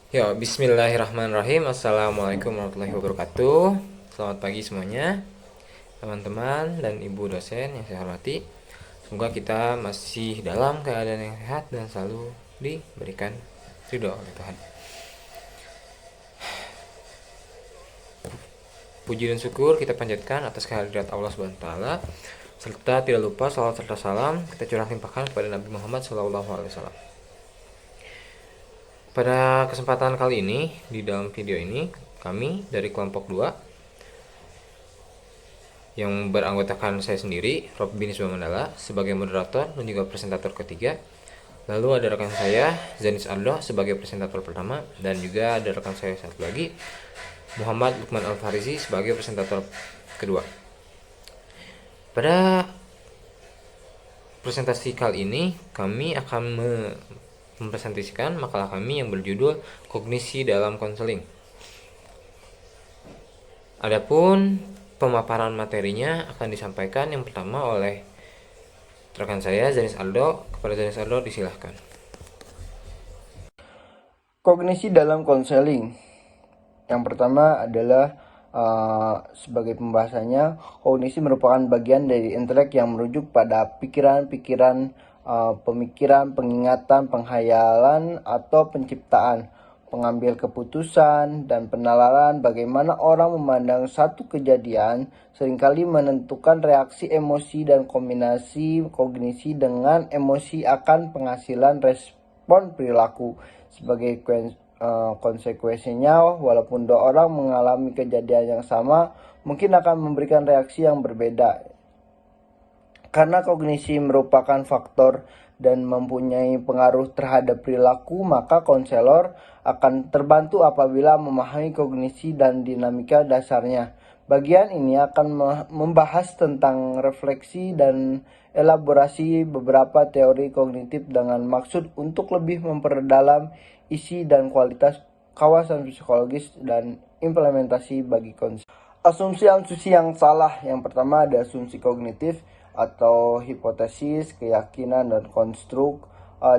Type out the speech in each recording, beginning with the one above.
Ya, bismillahirrahmanirrahim. Assalamualaikum warahmatullahi wabarakatuh. Selamat pagi semuanya, teman-teman dan ibu dosen yang saya hormati. Semoga kita masih dalam keadaan yang sehat dan selalu diberikan ridho oleh Tuhan. Puji dan syukur kita panjatkan atas kehadirat Allah Subhanahu wa taala, serta tidak lupa salawat serta salam kita curah limpahkan kepada Nabi Muhammad SAW. Pada kesempatan kali ini, di dalam video ini, kami dari kelompok 2 yang beranggotakan saya sendiri, Rob bin Mandala, sebagai moderator dan juga presentator ketiga. Lalu ada rekan saya, Zanis Ardo, sebagai presentator pertama, dan juga ada rekan saya satu lagi, Muhammad Lukman Al-Farizi, sebagai presentator kedua. Pada presentasi kali ini, kami akan mempresentasikan makalah kami yang berjudul Kognisi dalam Konseling. Adapun pemaparan materinya akan disampaikan yang pertama oleh rekan saya Zanis Aldo. Kepada Zanis Aldo disilahkan. Kognisi dalam konseling. Yang pertama adalah sebagai pembahasannya, kognisi merupakan bagian dari intelek yang merujuk pada pikiran-pikiran, pemikiran, pengingatan, penghayalan, atau penciptaan, pengambil keputusan, dan penalaran bagaimana orang memandang satu kejadian, seringkali menentukan reaksi emosi dan kombinasi kognisi dengan emosi akan penghasilan respon perilaku. Sebagai konsekuensinya, walaupun dua orang mengalami kejadian yang sama, mungkin akan memberikan reaksi yang berbeda. Karena kognisi merupakan faktor dan mempunyai pengaruh terhadap perilaku, maka konselor akan terbantu apabila memahami kognisi dan dinamika dasarnya. Bagian ini akan membahas tentang refleksi dan elaborasi beberapa teori kognitif dengan maksud untuk lebih memperdalam isi dan kualitas kawasan psikologis dan implementasi bagi konsep. Asumsi-asumsi yang salah. Yang pertama ada asumsi kognitif atau hipotesis, keyakinan, dan konstruk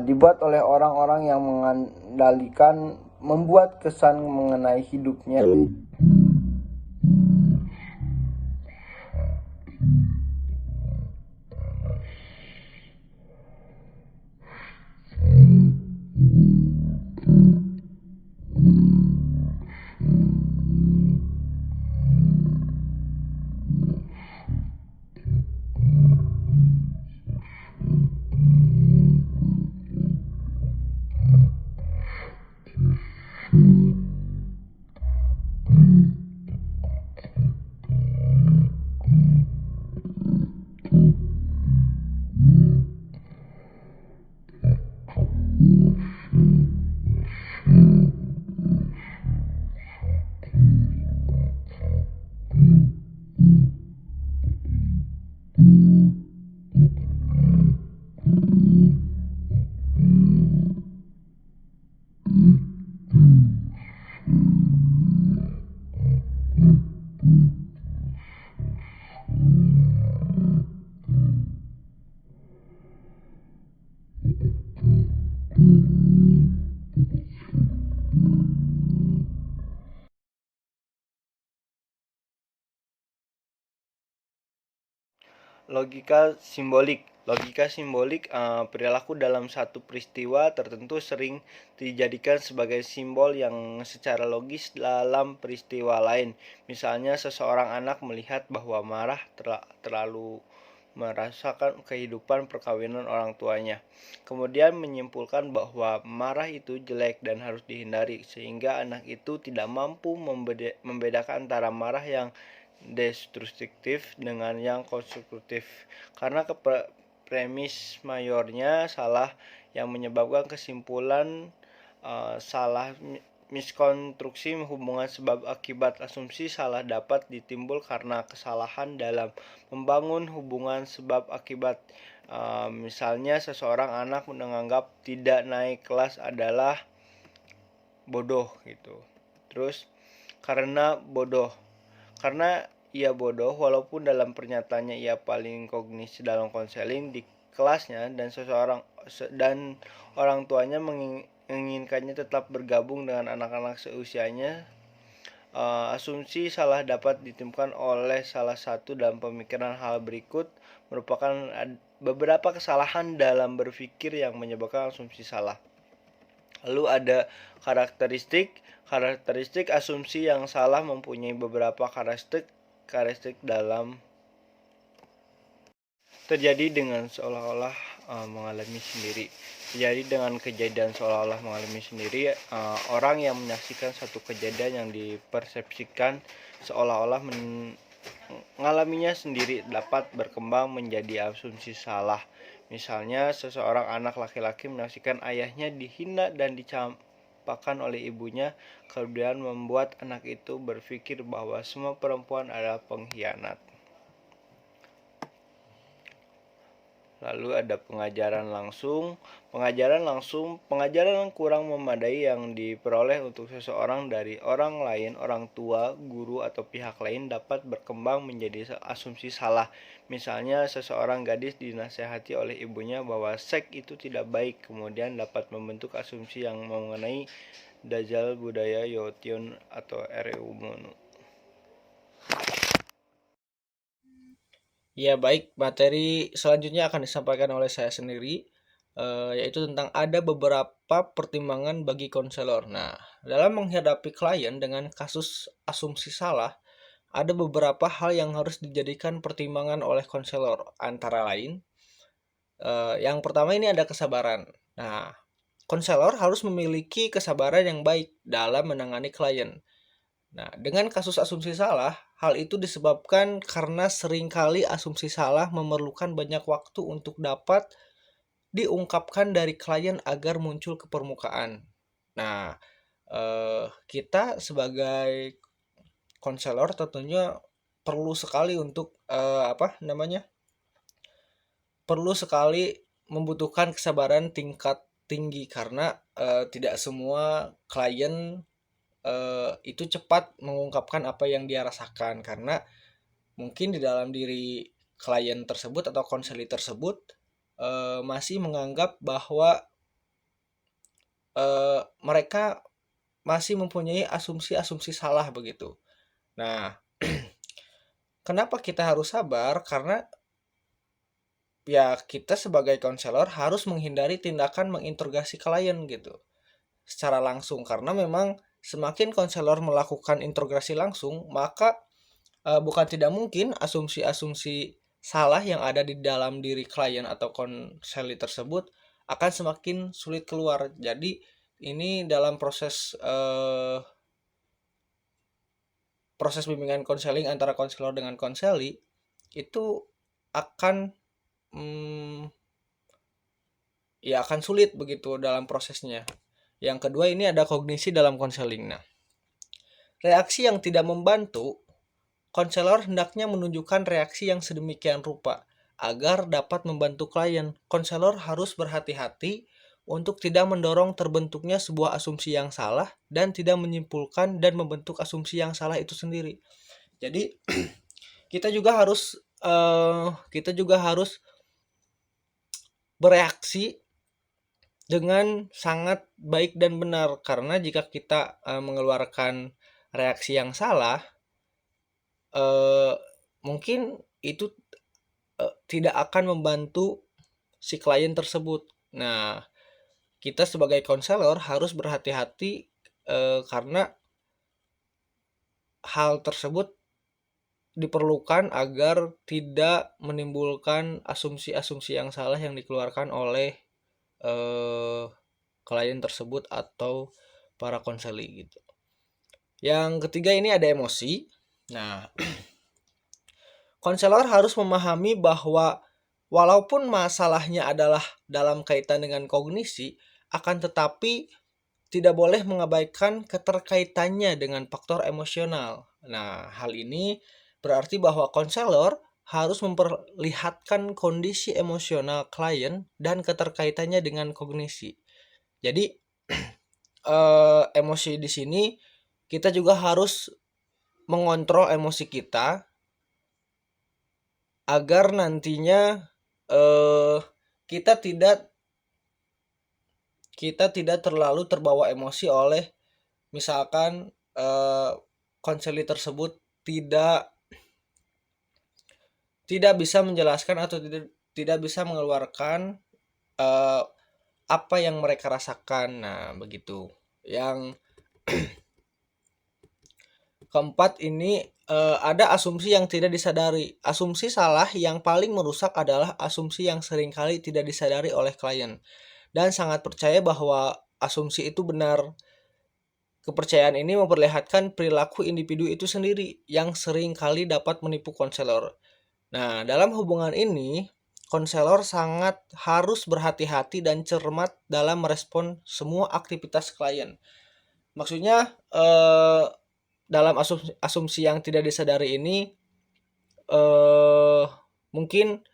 dibuat oleh orang-orang yang mengandalkan membuat kesan mengenai hidupnya. Logika simbolik. Logika simbolik, perilaku dalam satu peristiwa tertentu sering dijadikan sebagai simbol yang secara logis dalam peristiwa lain. Misalnya seseorang anak melihat bahwa marah terlalu merasakan kehidupan perkawinan orang tuanya. Kemudian menyimpulkan bahwa marah itu jelek dan harus dihindari, sehingga anak itu tidak mampu membedakan antara marah yang destruktif dengan yang konstruktif, karena premis mayornya salah yang menyebabkan kesimpulan salah. Miskonstruksi hubungan sebab akibat. Asumsi salah dapat ditimbul karena kesalahan dalam membangun hubungan sebab akibat. Misalnya seseorang anak menganggap tidak naik kelas adalah bodoh gitu. Terus karena ia bodoh, walaupun dalam pernyataannya ia paling kognisi dalam konseling di kelasnya, dan orang tuanya menginginkannya tetap bergabung dengan anak-anak seusianya. Asumsi salah dapat ditemukan oleh salah satu dalam pemikiran. Hal berikut merupakan beberapa kesalahan dalam berpikir yang menyebabkan asumsi salah. Lalu ada karakteristik asumsi yang salah mempunyai beberapa karakteristik dalam terjadi dengan seolah-olah mengalami sendiri. Jadi dengan kejadian seolah-olah mengalami sendiri, orang yang menyaksikan satu kejadian yang dipersepsikan seolah-olah mengalaminya sendiri dapat berkembang menjadi asumsi salah. Misalnya, seseorang anak laki-laki menyaksikan ayahnya dihina dan dicampakan oleh ibunya, kemudian membuat anak itu berpikir bahwa semua perempuan adalah pengkhianat. Lalu ada pengajaran langsung. Pengajaran kurang memadai yang diperoleh untuk seseorang dari orang lain, orang tua, guru, atau pihak lain dapat berkembang menjadi asumsi salah. Misalnya, seseorang gadis dinasehati oleh ibunya bahwa seks itu tidak baik, kemudian dapat membentuk asumsi yang mengenai Dajjal, budaya Yotion, atau Ereumonu. Ya baik, materi selanjutnya akan disampaikan oleh saya sendiri, yaitu tentang ada beberapa pertimbangan bagi konselor. Nah, dalam menghadapi klien dengan kasus asumsi salah, ada beberapa hal yang harus dijadikan pertimbangan oleh konselor. Antara lain, yang pertama ini ada kesabaran. Nah, konselor harus memiliki kesabaran yang baik dalam menangani klien. Nah, dengan kasus asumsi salah, hal itu disebabkan karena seringkali asumsi salah memerlukan banyak waktu untuk dapat diungkapkan dari klien agar muncul ke permukaan. Nah, kita sebagai konselor tentunya perlu sekali untuk perlu sekali membutuhkan kesabaran tingkat tinggi karena tidak semua klien itu cepat mengungkapkan apa yang dia rasakan karena mungkin di dalam diri klien tersebut atau konseli tersebut masih menganggap bahwa mereka masih mempunyai asumsi-asumsi salah begitu. Nah, kenapa kita harus sabar? Karena ya kita sebagai konselor harus menghindari tindakan menginterogasi klien gitu secara langsung karena memang semakin konselor melakukan interogasi langsung maka bukan tidak mungkin asumsi-asumsi salah yang ada di dalam diri klien atau konseli tersebut akan semakin sulit keluar. Jadi ini dalam proses bimbingan konseling antara konselor dengan konseli itu akan ya akan sulit begitu dalam prosesnya. Yang kedua ini ada kognisi dalam konseling. Nah, reaksi yang tidak membantu, konselor hendaknya menunjukkan reaksi yang sedemikian rupa agar dapat membantu klien. Konselor harus berhati-hati untuk tidak mendorong terbentuknya sebuah asumsi yang salah dan tidak menyimpulkan dan membentuk asumsi yang salah itu sendiri. Jadi kita juga harus bereaksi dengan sangat baik dan benar karena jika kita mengeluarkan reaksi yang salah mungkin itu tidak akan membantu si klien tersebut. Nah, kita sebagai konselor harus berhati-hati karena hal tersebut diperlukan agar tidak menimbulkan asumsi-asumsi yang salah yang dikeluarkan oleh klien tersebut atau para konseli gitu. Yang ketiga ini ada emosi. Nah, konselor harus memahami bahwa walaupun masalahnya adalah dalam kaitan dengan kognisi, akan tetapi tidak boleh mengabaikan keterkaitannya dengan faktor emosional. Nah, hal ini berarti bahwa konselor harus memperlihatkan kondisi emosional klien dan keterkaitannya dengan kognisi. Jadi emosi di sini kita juga harus mengontrol emosi kita agar nantinya kita tidak kita tidak terlalu terbawa emosi oleh misalkan konselor tersebut tidak bisa menjelaskan atau tidak bisa mengeluarkan eh, apa yang mereka rasakan. Nah, begitu. Yang keempat ini ada asumsi yang tidak disadari. Asumsi salah yang paling merusak adalah asumsi yang seringkali tidak disadari oleh klien dan sangat percaya bahwa asumsi itu benar. Kepercayaan ini memperlihatkan perilaku individu itu sendiri yang sering kali dapat menipu konselor. Nah, dalam hubungan ini, konselor sangat harus berhati-hati dan cermat dalam merespon semua aktivitas klien. Maksudnya, dalam asumsi yang tidak disadari ini, mungkin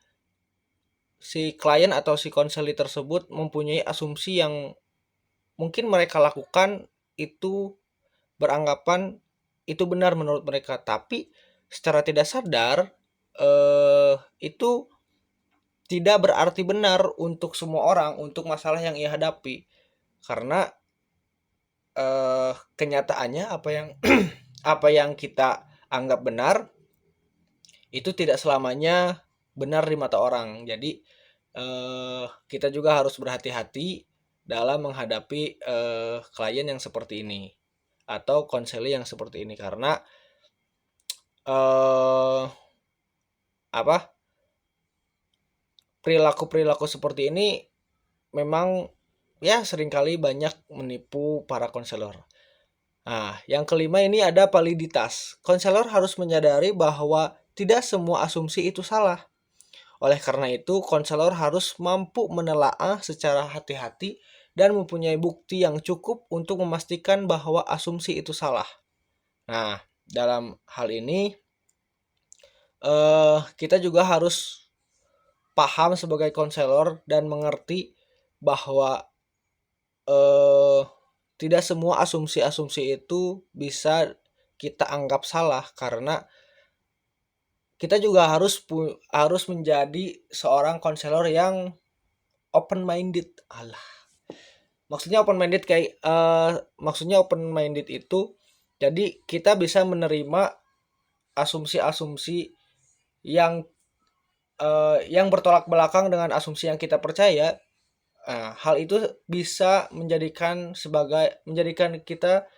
si klien atau si konselor tersebut mempunyai asumsi yang mungkin mereka lakukan itu beranggapan itu benar menurut mereka, tapi secara tidak sadar itu tidak berarti benar untuk semua orang, untuk masalah yang ia hadapi. Karena kenyataannya apa yang apa yang kita anggap benar itu tidak selamanya benar di mata orang. Jadi kita juga harus berhati-hati dalam menghadapi klien yang seperti ini atau konselor yang seperti ini, karena perilaku-perilaku seperti ini memang ya seringkali banyak menipu para konselor. Nah, yang kelima ini ada validitas. Konselor harus menyadari bahwa tidak semua asumsi itu salah. Oleh karena itu, konselor harus mampu menelaah secara hati-hati dan mempunyai bukti yang cukup untuk memastikan bahwa asumsi itu salah. Nah, dalam hal ini kita juga harus paham sebagai konselor dan mengerti bahwa tidak semua asumsi-asumsi itu bisa kita anggap salah, karena kita juga harus menjadi seorang konselor yang open minded. Maksudnya open minded itu jadi kita bisa menerima asumsi-asumsi yang bertolak belakang dengan asumsi yang kita percaya. Hal itu bisa menjadikan kita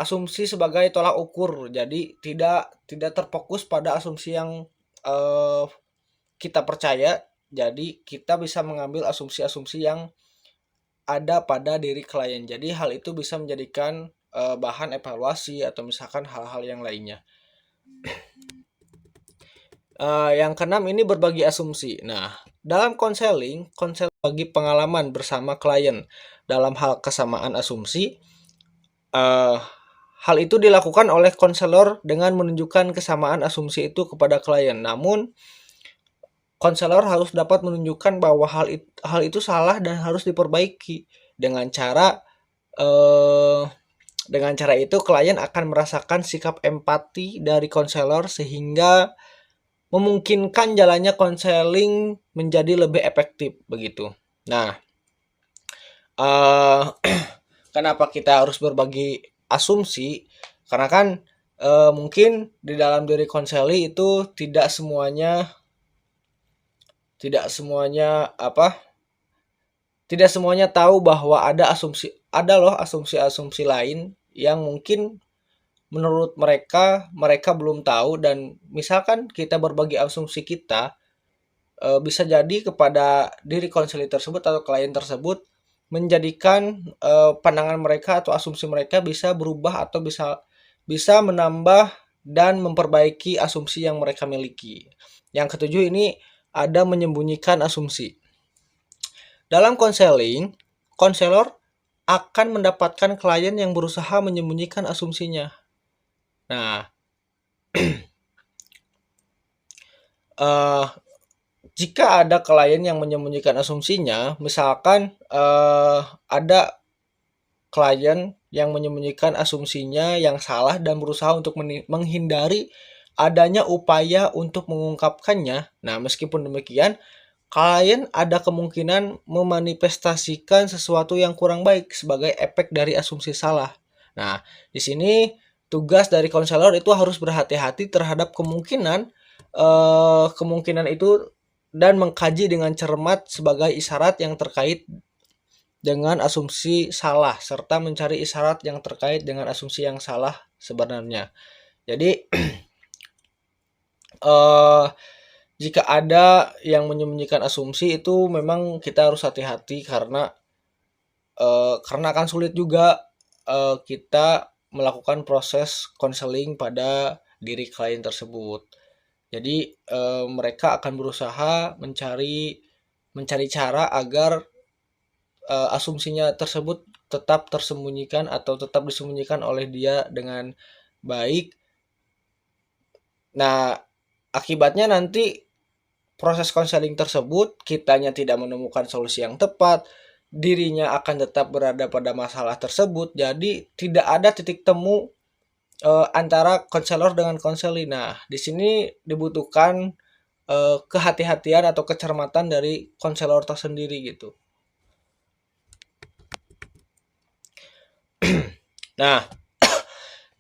asumsi sebagai tolak ukur. Jadi tidak terfokus pada asumsi yang kita percaya. Jadi kita bisa mengambil asumsi-asumsi yang ada pada diri klien. Jadi hal itu bisa menjadikan bahan evaluasi atau misalkan hal-hal yang lainnya. Yang keenam ini berbagi asumsi. Nah, dalam konseling bagi pengalaman bersama klien dalam hal kesamaan asumsi. Hal itu dilakukan oleh konselor dengan menunjukkan kesamaan asumsi itu kepada klien. Namun, konselor harus dapat menunjukkan bahwa hal itu salah dan harus diperbaiki. Dengan cara itu klien akan merasakan sikap empati dari konselor sehingga memungkinkan jalannya konseling menjadi lebih efektif begitu. Nah, kenapa kita harus berbagi asumsi? Karena kan mungkin di dalam diri konseli itu tidak semuanya tahu bahwa ada asumsi-asumsi lain yang mungkin menurut mereka belum tahu, dan misalkan kita berbagi asumsi kita bisa jadi kepada diri konseli tersebut atau klien tersebut menjadikan pandangan mereka atau asumsi mereka bisa berubah atau bisa menambah dan memperbaiki asumsi yang mereka miliki. Yang ketujuh ini ada menyembunyikan asumsi. Dalam konseling, konselor akan mendapatkan klien yang berusaha menyembunyikan asumsinya. Nah, jika ada klien yang menyembunyikan asumsinya, misalkan ada klien yang menyembunyikan asumsinya yang salah dan berusaha untuk menghindari adanya upaya untuk mengungkapkannya. Nah, meskipun demikian, klien ada kemungkinan memanifestasikan sesuatu yang kurang baik sebagai efek dari asumsi salah. Nah, di sini tugas dari konselor itu harus berhati-hati terhadap kemungkinan itu dan mengkaji dengan cermat sebagai isyarat yang terkait dengan asumsi salah serta mencari isyarat yang terkait dengan asumsi yang salah sebenarnya. Jadi jika ada yang menyembunyikan asumsi itu memang kita harus hati-hati karena akan sulit juga kita melakukan proses konseling pada diri klien tersebut. Jadi mereka akan berusaha mencari cara agar asumsinya tersebut tetap tersembunyikan atau tetap disembunyikan oleh dia dengan baik. Nah, akibatnya nanti proses konseling tersebut kitanya tidak menemukan solusi yang tepat, dirinya akan tetap berada pada masalah tersebut. Jadi tidak ada titik temu antara konselor dengan konseli. Nah, di sini dibutuhkan kehati-hatian atau kecermatan dari konselor tersendiri gitu. Nah,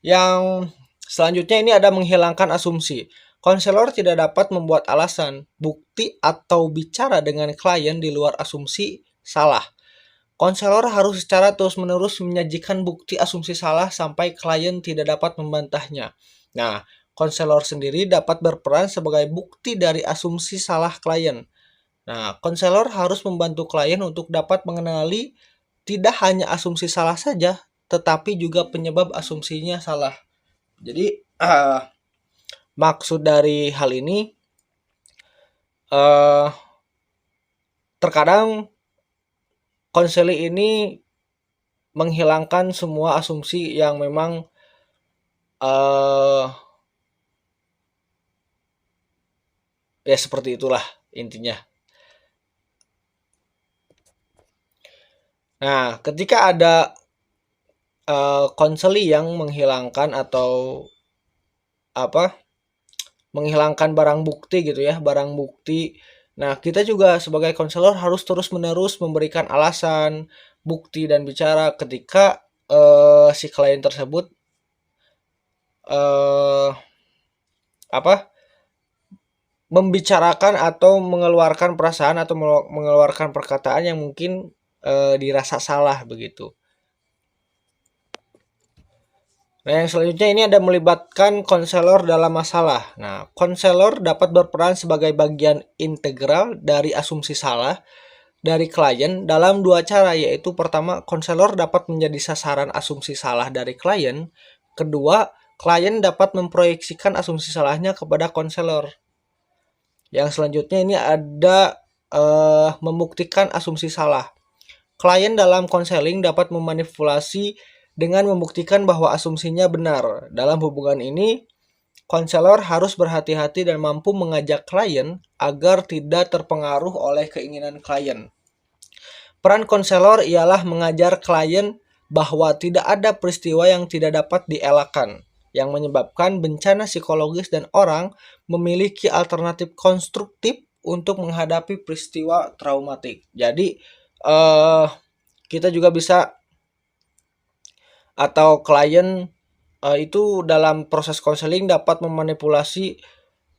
yang selanjutnya ini ada menghilangkan asumsi. Konselor tidak dapat membuat alasan, bukti, atau bicara dengan klien di luar asumsi salah. Konselor harus secara terus-menerus menyajikan bukti asumsi salah sampai klien tidak dapat membantahnya. Nah, konselor sendiri dapat berperan sebagai bukti dari asumsi salah klien. Nah, konselor harus membantu klien untuk dapat mengenali tidak hanya asumsi salah saja, tetapi juga penyebab asumsinya salah. Jadi, maksud dari hal ini, terkadang konseli ini menghilangkan semua asumsi yang memang ya seperti itulah intinya. Nah, ketika ada konseli yang menghilangkan atau menghilangkan barang bukti gitu ya, barang bukti. Nah, kita juga sebagai konselor harus terus-menerus memberikan alasan, bukti, dan bicara ketika si klien tersebut membicarakan atau mengeluarkan perasaan atau mengeluarkan perkataan yang mungkin dirasa salah begitu. Nah, yang selanjutnya ini ada melibatkan konselor dalam masalah. Nah, konselor dapat berperan sebagai bagian integral dari asumsi salah dari klien dalam dua cara, yaitu pertama, konselor dapat menjadi sasaran asumsi salah dari klien. Kedua, klien dapat memproyeksikan asumsi salahnya kepada konselor. Yang selanjutnya ini ada membuktikan asumsi salah. Klien dalam konseling dapat memanipulasi dengan membuktikan bahwa asumsinya benar. Dalam hubungan ini, konselor harus berhati-hati dan mampu mengajak klien agar tidak terpengaruh oleh keinginan klien. Peran konselor ialah mengajar klien bahwa tidak ada peristiwa yang tidak dapat dielakkan, yang menyebabkan bencana psikologis dan orang memiliki alternatif konstruktif untuk menghadapi peristiwa traumatik. Jadi, kita juga bisa atau klien itu dalam proses konseling dapat memanipulasi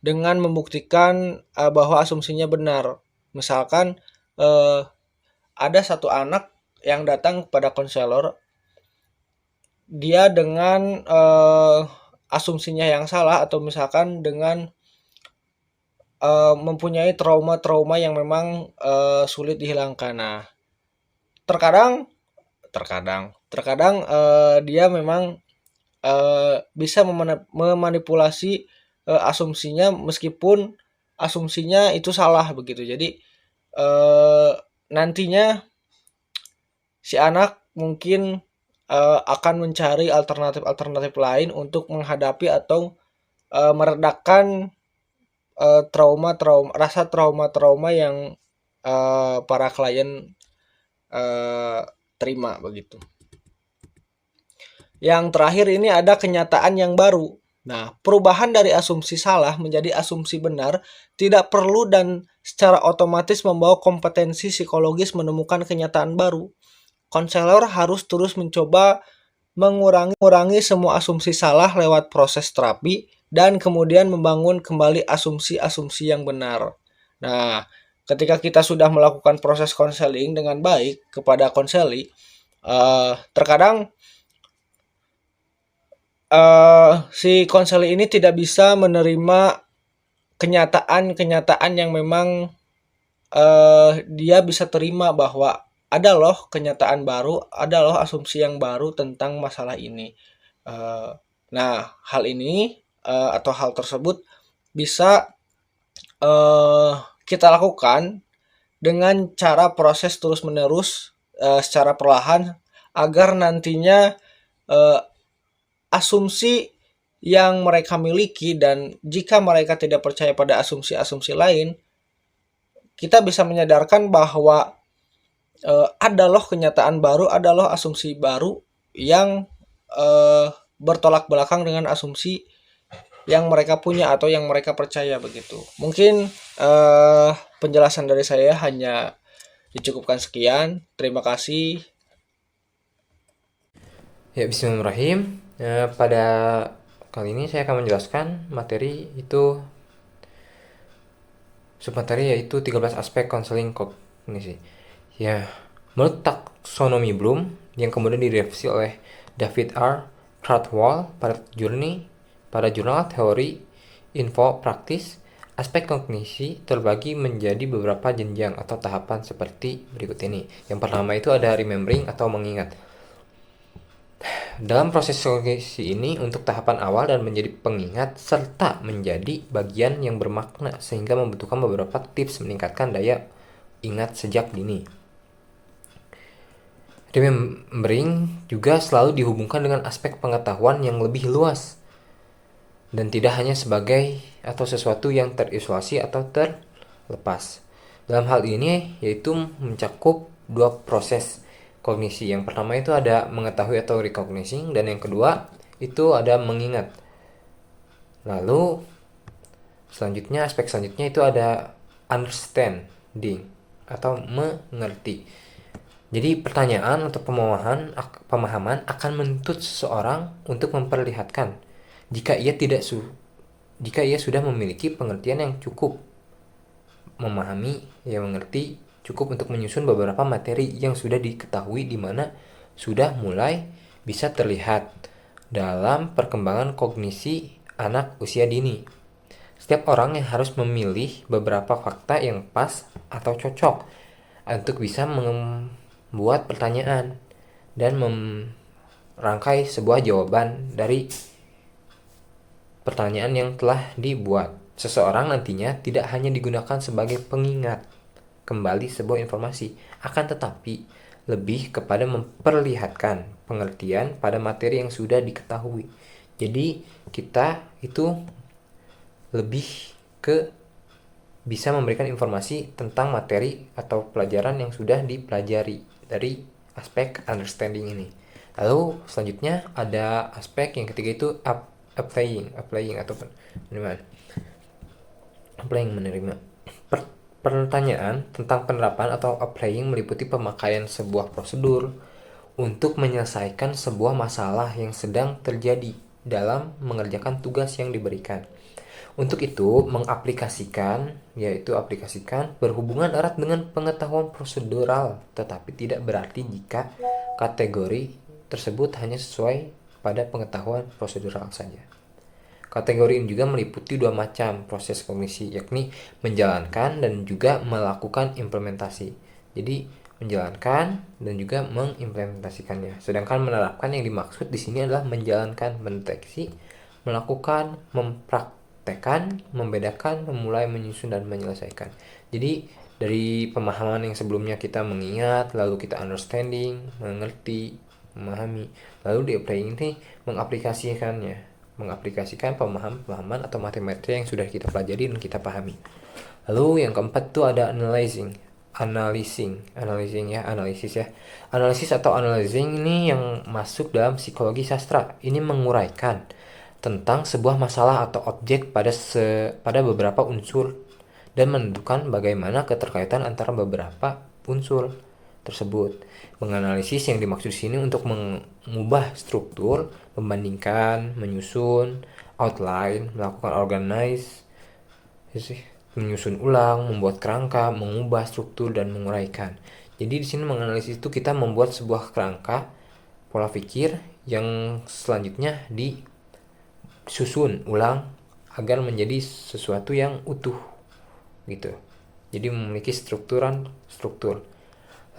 dengan membuktikan bahwa asumsinya benar. Misalkan ada satu anak yang datang kepada konselor, dia dengan asumsinya yang salah atau misalkan dengan mempunyai trauma-trauma yang memang sulit dihilangkan. Nah, terkadang dia memang bisa memanipulasi asumsinya meskipun asumsinya itu salah begitu. Jadi nantinya si anak mungkin akan mencari alternatif lain untuk menghadapi atau meredakan rasa trauma yang para klien terima begitu. Yang terakhir ini ada kenyataan yang baru. Nah, perubahan dari asumsi salah menjadi asumsi benar tidak perlu dan secara otomatis membawa kompetensi psikologis menemukan kenyataan baru. Konselor harus terus mencoba mengurangi semua asumsi salah lewat proses terapi dan kemudian membangun kembali asumsi-asumsi yang benar. Nah, ketika kita sudah melakukan proses konseling dengan baik kepada konseli, terkadang si konseli ini tidak bisa menerima kenyataan-kenyataan yang memang dia bisa terima bahwa ada loh kenyataan baru, ada loh asumsi yang baru tentang masalah ini. Nah, hal ini atau hal tersebut bisa kita lakukan dengan cara proses terus-menerus secara perlahan agar nantinya eh, asumsi yang mereka miliki dan jika mereka tidak percaya pada asumsi-asumsi lain, kita bisa menyadarkan bahwa ada loh kenyataan baru, ada loh asumsi baru yang bertolak belakang dengan asumsi yang mereka punya atau yang mereka percaya begitu. Mungkin penjelasan dari saya hanya dicukupkan sekian. Terima kasih. Ya, bismillahirrahmanirrahim. Pada kali ini saya akan menjelaskan materi itu submateri yaitu 13 aspek konseling kognisi. Ya, menurut taksonomi Bloom yang kemudian direvisi oleh David R. Cradwell pada jurnal teori info praktis, aspek kognisi terbagi menjadi beberapa jenjang atau tahapan seperti berikut ini. Yang pertama itu ada remembering atau mengingat. Dalam proses kognisi ini untuk tahapan awal dan menjadi pengingat serta menjadi bagian yang bermakna sehingga membutuhkan beberapa tips meningkatkan daya ingat sejak dini. Remembering juga selalu dihubungkan dengan aspek pengetahuan yang lebih luas dan tidak hanya sebagai atau sesuatu yang terisolasi atau terlepas. Dalam hal ini yaitu mencakup dua proses kognisi. Yang pertama itu ada mengetahui atau recognizing dan yang kedua itu ada mengingat. Lalu selanjutnya aspek selanjutnya itu ada understanding atau mengerti. Jadi pertanyaan atau pemahaman akan menuntut seseorang untuk memperlihatkan jika ia sudah memiliki pengertian yang cukup, memahami, mengerti cukup untuk menyusun beberapa materi yang sudah diketahui di mana sudah mulai bisa terlihat dalam perkembangan kognisi anak usia dini. Setiap orang yang harus memilih beberapa fakta yang pas atau cocok untuk bisa membuat pertanyaan dan merangkai sebuah jawaban dari pertanyaan yang telah dibuat. Seseorang nantinya tidak hanya digunakan sebagai pengingat kembali sebuah informasi, akan tetapi lebih kepada memperlihatkan pengertian pada materi yang sudah diketahui. Jadi kita itu lebih ke bisa memberikan informasi tentang materi atau pelajaran yang sudah dipelajari dari aspek understanding ini. Lalu selanjutnya ada aspek yang ketiga itu applying atau penerimaan. Menerima. Pertanyaan tentang penerapan atau applying meliputi pemakaian sebuah prosedur untuk menyelesaikan sebuah masalah yang sedang terjadi dalam mengerjakan tugas yang diberikan. Untuk itu, mengaplikasikan, yaitu aplikasikan, berhubungan erat dengan pengetahuan prosedural, tetapi tidak berarti jika kategori tersebut hanya sesuai pada pengetahuan prosedural saja. Kategori ini juga meliputi dua macam proses kognisi, yakni menjalankan dan juga melakukan implementasi. Jadi menjalankan dan juga mengimplementasikannya. Sedangkan menerapkan yang dimaksud di sini adalah menjalankan, mendeteksi, melakukan, mempraktekkan, membedakan, memulai, menyusun dan menyelesaikan. Jadi dari pemahaman yang sebelumnya kita mengingat, lalu kita understanding, mengerti, memahami, lalu di applying ini mengaplikasikan pemahaman atau materi yang sudah kita pelajari dan kita pahami. Lalu yang keempat itu ada analisis ya. Analisis atau analyzing ini yang masuk dalam psikologi sastra. Ini menguraikan, tentang sebuah masalah atau objek pada beberapa unsur dan menentukan bagaimana keterkaitan antara beberapa unsur tersebut. Menganalisis yang dimaksud di sini untuk mengubah struktur, membandingkan, menyusun, outline, melakukan organize, menyusun ulang, membuat kerangka, mengubah struktur dan menguraikan. Jadi di sini menganalisis itu kita membuat sebuah kerangka pola pikir yang selanjutnya disusun ulang agar menjadi sesuatu yang utuh gitu. Jadi memiliki struktur.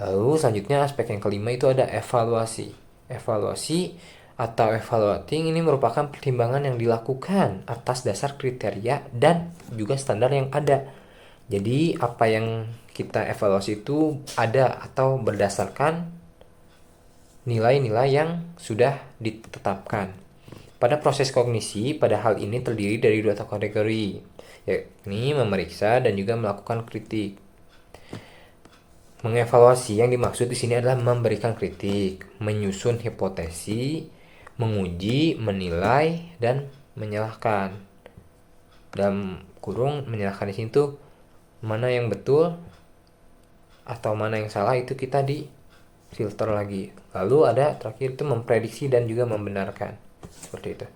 Lalu selanjutnya aspek yang kelima itu ada evaluasi. Evaluasi atau evaluating ini merupakan pertimbangan yang dilakukan atas dasar kriteria dan juga standar yang ada. Jadi apa yang kita evaluasi itu ada atau berdasarkan nilai-nilai yang sudah ditetapkan. Pada proses kognisi, pada hal ini terdiri dari 2 kategori, yakni memeriksa dan juga melakukan kritik. Mengevaluasi yang dimaksud di sini adalah memberikan kritik, menyusun hipotesi, menguji, menilai, dan menyalahkan. Dalam kurung menyalahkan di sini tuh mana yang betul atau mana yang salah itu kita di filter lagi. Lalu ada terakhir itu memprediksi dan juga membenarkan. Seperti itu.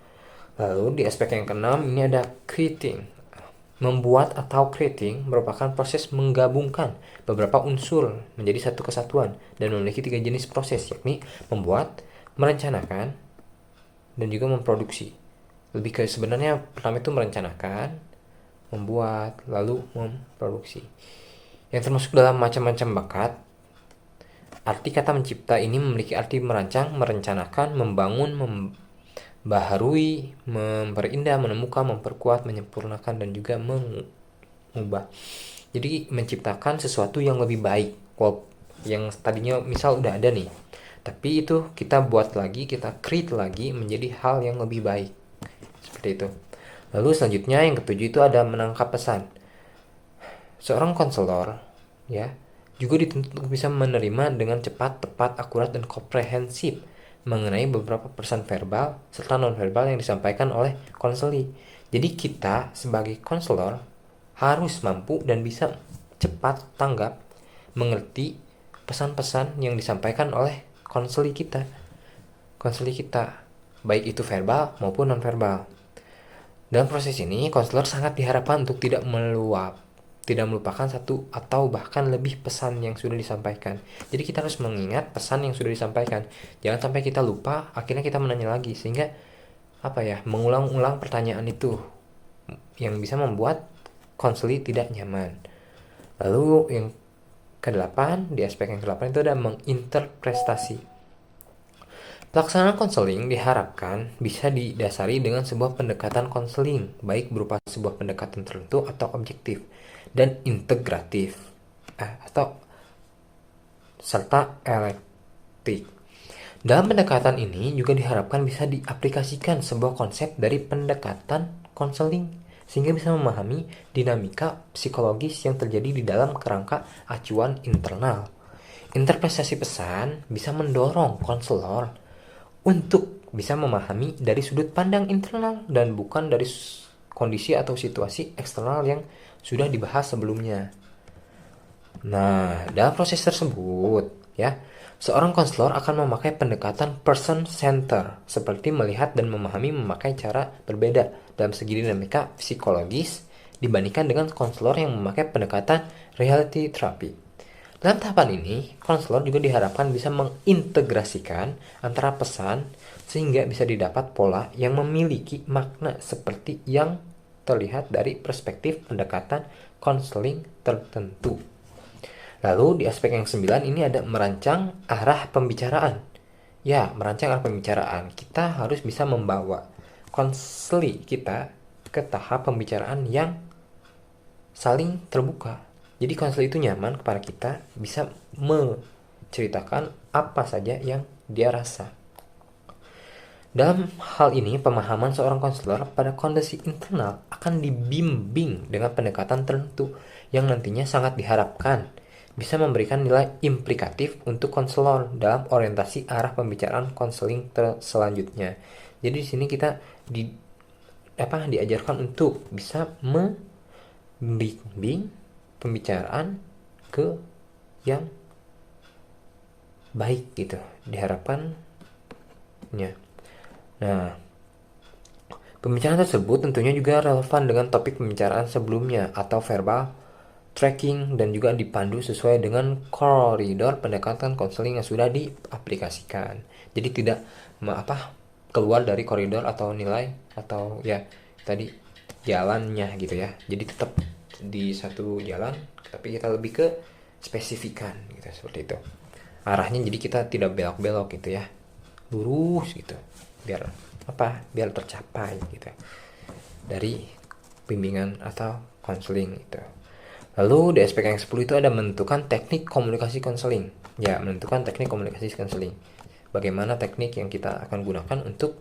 Lalu di aspek yang keenam ini ada creating. Membuat atau creating merupakan proses menggabungkan beberapa unsur menjadi satu kesatuan dan memiliki 3 jenis proses, yakni membuat, merencanakan, dan juga memproduksi. Lebih ke sebenarnya pertama itu merencanakan, membuat, lalu memproduksi. Yang termasuk dalam macam-macam bakat. Arti kata mencipta ini memiliki arti merancang, merencanakan, membangun, membaharui, memperindah, menemukan, memperkuat, menyempurnakan, dan juga mengubah. Jadi menciptakan sesuatu yang lebih baik. Yang tadinya misal udah ada nih, tapi itu kita buat lagi, kita create lagi menjadi hal yang lebih baik. Seperti itu. Lalu selanjutnya yang ketujuh itu ada menangkap pesan. Seorang konselor ya juga dituntut untuk bisa menerima dengan cepat, tepat, akurat, dan komprehensif mengenai beberapa pesan verbal serta non-verbal yang disampaikan oleh konseli. Jadi kita sebagai konselor harus mampu dan bisa cepat tanggap mengerti pesan-pesan yang disampaikan oleh konseli kita. Baik itu verbal maupun non-verbal. Dalam proses ini, konselor sangat diharapkan untuk tidak melupakan satu atau bahkan lebih pesan yang sudah disampaikan. Jadi kita harus mengingat pesan yang sudah disampaikan. Jangan sampai kita lupa, akhirnya kita menanya lagi, sehingga mengulang-ulang pertanyaan itu yang bisa membuat konseli tidak nyaman. Lalu yang ke-8, di aspek yang ke-8 itu ada menginterpretasi. Pelaksanaan konseling diharapkan bisa didasari dengan sebuah pendekatan konseling, baik berupa sebuah pendekatan tertentu atau objektif dan integratif serta elektik. Dalam pendekatan ini juga diharapkan bisa diaplikasikan sebuah konsep dari pendekatan konseling sehingga bisa memahami dinamika psikologis yang terjadi di dalam kerangka acuan internal. Interpretasi pesan bisa mendorong konselor untuk bisa memahami dari sudut pandang internal dan bukan dari kondisi atau situasi eksternal yang sudah dibahas sebelumnya. Nah, dalam proses tersebut, seorang konselor akan memakai pendekatan person center seperti melihat dan memahami memakai cara berbeda dalam segi dinamika psikologis dibandingkan dengan konselor yang memakai pendekatan reality therapy. Dalam tahapan ini, konselor juga diharapkan bisa mengintegrasikan antara pesan sehingga bisa didapat pola yang memiliki makna seperti yang terlihat dari perspektif pendekatan konseling tertentu. Lalu di aspek yang 9 ini ada merancang arah pembicaraan. Merancang arah pembicaraan. Kita harus bisa membawa konseli kita ke tahap pembicaraan yang saling terbuka. Jadi konselor itu nyaman kepada kita, bisa menceritakan apa saja yang dia rasa. Dalam hal ini, pemahaman seorang konselor pada kondisi internal akan dibimbing dengan pendekatan tertentu yang nantinya sangat diharapkan bisa memberikan nilai implikatif untuk konselor dalam orientasi arah pembicaraan konseling selanjutnya. Jadi di sini kita diajarkan untuk bisa membimbing pembicaraan ke yang baik gitu diharapkannya. Nah, pembicaraan tersebut tentunya juga relevan dengan topik pembicaraan sebelumnya atau verbal tracking dan juga dipandu sesuai dengan koridor pendekatan konseling yang sudah diaplikasikan. Jadi tidak keluar dari koridor atau nilai atau ya tadi jalannya gitu ya. Jadi tetap di satu jalan tapi kita lebih ke spesifikan gitu seperti itu. Arahnya jadi kita tidak belok-belok gitu ya. Lurus gitu. Biar tercapai gitu. Dari bimbingan atau konseling itu. Lalu di aspek yang 10 itu ada menentukan teknik komunikasi konseling. Ya, menentukan teknik komunikasi konseling. Bagaimana teknik yang kita akan gunakan untuk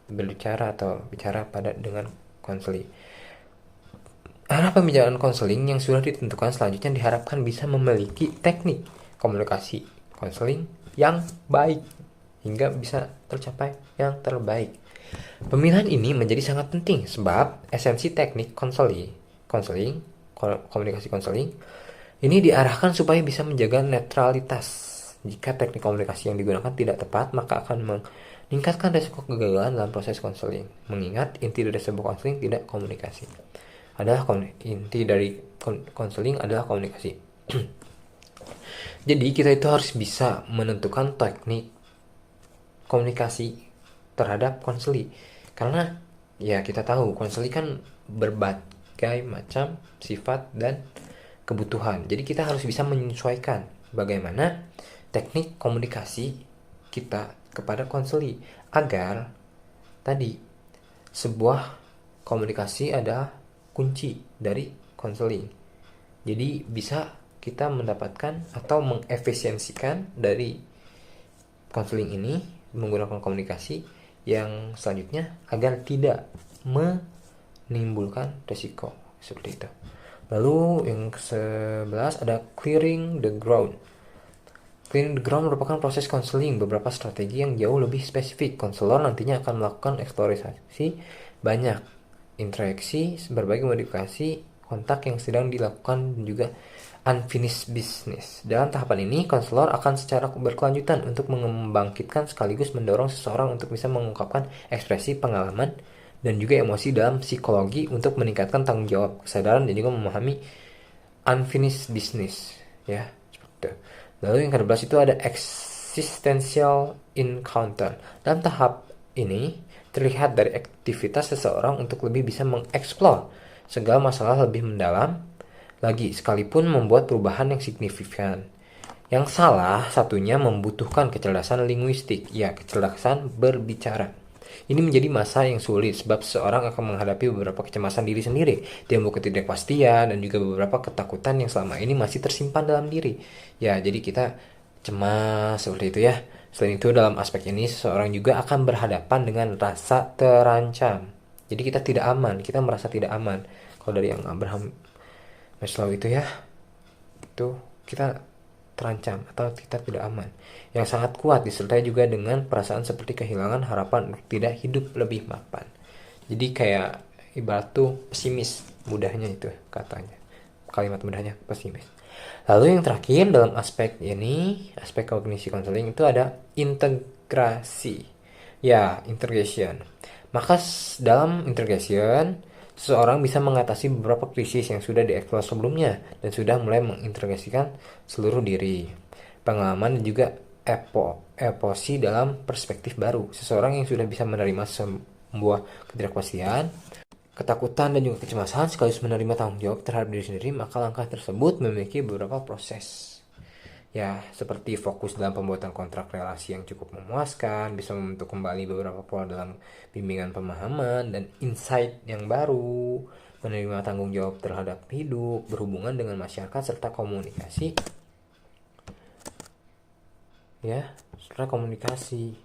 berbicara atau bicara dengan konseling. Arah pembicaraan konseling yang sudah ditentukan selanjutnya diharapkan bisa memiliki teknik komunikasi konseling yang baik hingga bisa tercapai yang terbaik. Pemilihan ini menjadi sangat penting sebab esensi teknik komunikasi konseling ini diarahkan supaya bisa menjaga netralitas. Jika teknik komunikasi yang digunakan tidak tepat, maka akan meningkatkan resiko kegagalan dalam proses konseling. Mengingat inti dari sebuah konseling tidak komunikasi. Inti dari konseling adalah komunikasi. Jadi kita itu harus bisa menentukan teknik komunikasi terhadap konseling. Karena ya kita tahu konseling kan berbagai macam sifat dan kebutuhan. Jadi kita harus bisa menyesuaikan bagaimana teknik komunikasi kita kepada konseling agar tadi sebuah komunikasi adalah kunci dari konseling. Jadi bisa kita mendapatkan atau mengefisiensikan dari konseling ini menggunakan komunikasi yang selanjutnya agar tidak menimbulkan resiko seperti itu. Lalu yang ke-11 ada clearing the ground. Clearing the ground merupakan proses konseling beberapa strategi yang jauh lebih spesifik. Konselor nantinya akan melakukan eksplorasi banyak interaksi, berbagai modifikasi kontak yang sedang dilakukan dan juga unfinished business. Dalam tahapan ini, konselor akan secara berkelanjutan untuk membangkitkan sekaligus mendorong seseorang untuk bisa mengungkapkan ekspresi pengalaman dan juga emosi dalam psikologi untuk meningkatkan tanggung jawab, kesadaran dan juga memahami unfinished business. Ya, seperti itu. Lalu yang ke-12 itu ada existential encounter. Dalam tahap ini terlihat dari aktivitas seseorang untuk lebih bisa mengeksplor segala masalah lebih mendalam lagi, sekalipun membuat perubahan yang signifikan. Yang salah satunya membutuhkan kecerdasan linguistik, ya kecerdasan berbicara. Ini menjadi masa yang sulit sebab seseorang akan menghadapi beberapa kecemasan diri sendiri, timbul ketidakpastian dan juga beberapa ketakutan yang selama ini masih tersimpan dalam diri. Ya, jadi kita cemas seperti itu ya. Selain itu dalam aspek ini seseorang juga akan berhadapan dengan rasa terancam. Jadi kita tidak aman, kita merasa tidak aman. Kalau dari yang Abraham Maslow itu ya, itu kita terancam atau kita tidak aman. Yang sangat kuat disertai juga dengan perasaan seperti kehilangan harapan untuk tidak hidup lebih mapan. Jadi kayak ibarat tuh pesimis, mudahnya itu katanya. Kalimat mudahnya pesimis. Lalu yang terakhir dalam aspek ini, aspek kognisi konseling itu ada integrasi. Ya, integration. Maka dalam integration, seseorang bisa mengatasi beberapa krisis yang sudah dieksplor sebelumnya dan sudah mulai mengintegrasikan seluruh diri, pengalaman dan juga emosi dalam perspektif baru. Seseorang yang sudah bisa menerima sebuah ketidakpastian, ketakutan dan juga kecemasan sekaligus menerima tanggung jawab terhadap diri sendiri, maka langkah tersebut memiliki beberapa proses. Ya, seperti fokus dalam pembuatan kontrak relasi yang cukup memuaskan, bisa membentuk kembali beberapa pola dalam bimbingan pemahaman dan insight yang baru, menerima tanggung jawab terhadap hidup, berhubungan dengan masyarakat serta komunikasi. Ya, serta komunikasi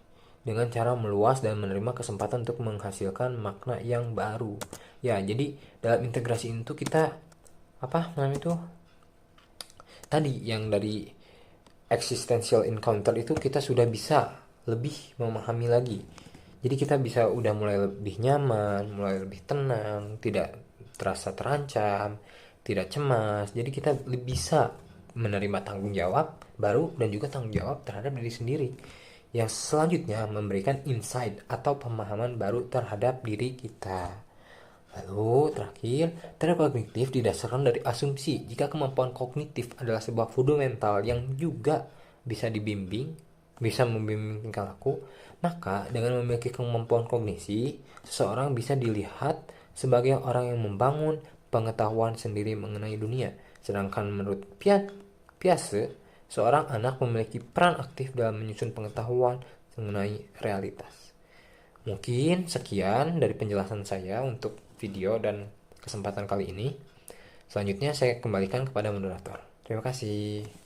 dengan cara meluas dan menerima kesempatan untuk menghasilkan makna yang baru. Ya, jadi dalam integrasi itu kita tadi yang dari existential encounter itu kita sudah bisa lebih memahami lagi Jadi kita bisa udah mulai lebih nyaman, mulai lebih tenang, tidak terasa terancam, tidak cemas. Jadi kita bisa menerima tanggung jawab baru dan juga tanggung jawab terhadap diri sendiri. Yang selanjutnya memberikan insight atau pemahaman baru terhadap diri kita. Lalu terakhir, terapi kognitif didasarkan dari asumsi jika kemampuan kognitif adalah sebuah fundamental yang juga bisa dibimbing, bisa membimbing tingkah laku, maka dengan memiliki kemampuan kognisi, seseorang bisa dilihat sebagai orang yang membangun pengetahuan sendiri mengenai dunia. Sedangkan menurut Piaget, seorang anak memiliki peran aktif dalam menyusun pengetahuan mengenai realitas. Mungkin sekian dari penjelasan saya untuk video dan kesempatan kali ini. Selanjutnya saya kembalikan kepada moderator. Terima kasih.